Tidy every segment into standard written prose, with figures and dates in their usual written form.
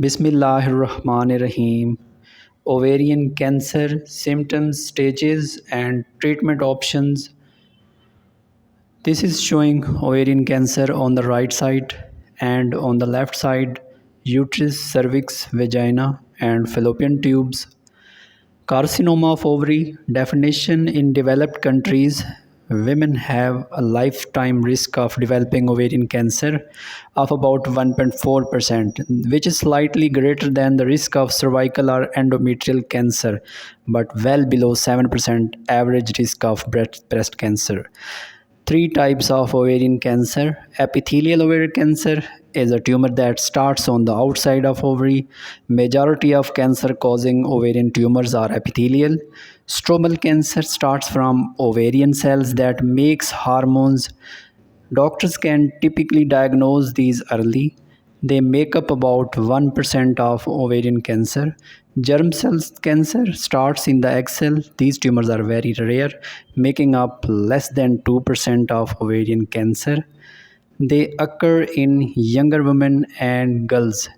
Bismillahirrahmanirrahim. Ovarian cancer symptoms, stages, and treatment options. This is showing ovarian cancer on the right side, and on the left side, uterus, cervix, vagina, and fallopian tubes. Carcinoma of ovary definition: in developed countries, women have a lifetime risk of developing ovarian cancer of about 1.4%, which is slightly greater than the risk of cervical or endometrial cancer, but well below 7% average risk of breast cancer. Three types of ovarian cancer. Epithelial ovarian cancer is a tumor that starts on the outside of ovary. Majority of cancer causing ovarian tumors are epithelial. Stromal cancer starts from ovarian cells that makes hormones. Doctors can typically diagnose these early. They make up about 1% of ovarian cancer. Germ cell cancer starts in the egg cell. These tumors are very rare, making up less than 2% of ovarian cancer. They occur in younger women and girls.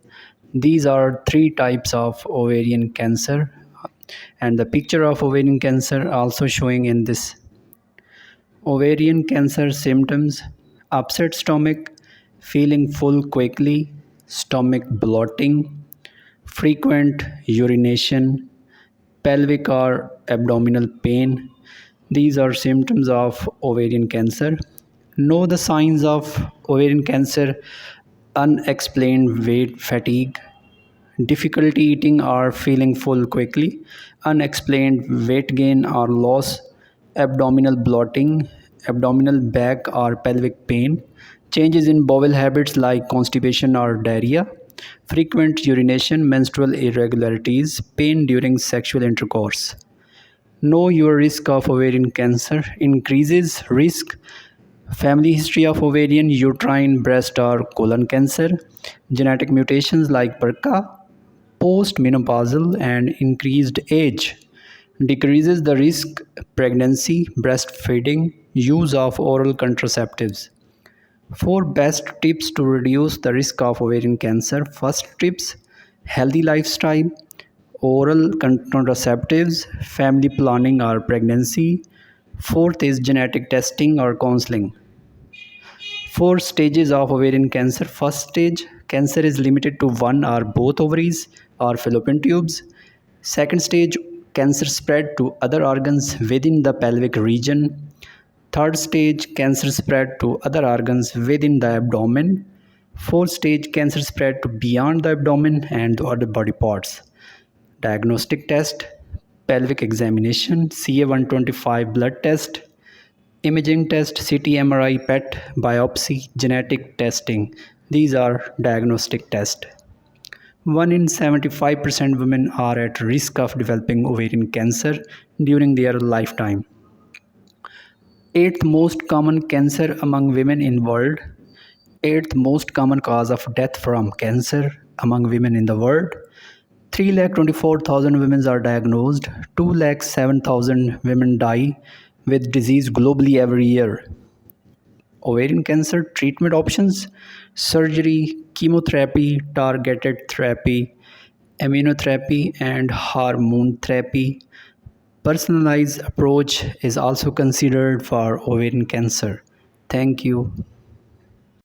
These are three types of ovarian cancer, and the picture of ovarian cancer also showing in this. Ovarian cancer symptoms: upset stomach, feeling full quickly, stomach bloating, frequent urination, pelvic or abdominal pain. These are symptoms of ovarian cancer. Know the signs of ovarian cancer: unexplained weight fatigue, difficulty eating or feeling full quickly, unexplained weight gain or loss, abdominal bloating, abdominal back or pelvic pain, changes in bowel habits like constipation or diarrhea, frequent urination, menstrual irregularities, pain during sexual intercourse. Know your risk of ovarian cancer. Increases risk: family history of ovarian, uterine, breast, or colon cancer, genetic mutations like BRCA, postmenopausal and increased age. Decreases the risk: pregnancy, breastfeeding, use of oral contraceptives. 4 best tips to reduce the risk of ovarian cancer. First tips: healthy lifestyle, oral contraceptives, family planning or pregnancy. Fourth is genetic testing or counseling. 4 stages of ovarian cancer. First stage: cancer is limited to one or both ovaries or fallopian tubes. Second stage: cancer spread to other organs within the pelvic region. Third stage: cancer spread to other organs within the abdomen. Fourth stage: cancer spread to beyond the abdomen and the other body parts. Diagnostic test: pelvic examination, CA-125 blood test, imaging test, CT, MRI, PET, biopsy, genetic testing. These are diagnostic tests. 1 in 75% women are at risk of developing ovarian cancer during their lifetime. 8th most common cancer among women in world. 8th most common cause of death from cancer among women in the world. 3,24,000 women are diagnosed. 2,07,000 women die with disease globally every year. Ovarian cancer treatment options: surgery, chemotherapy, targeted therapy, immunotherapy, and hormone therapy. Personalized approach is also considered for ovarian cancer. Thank you.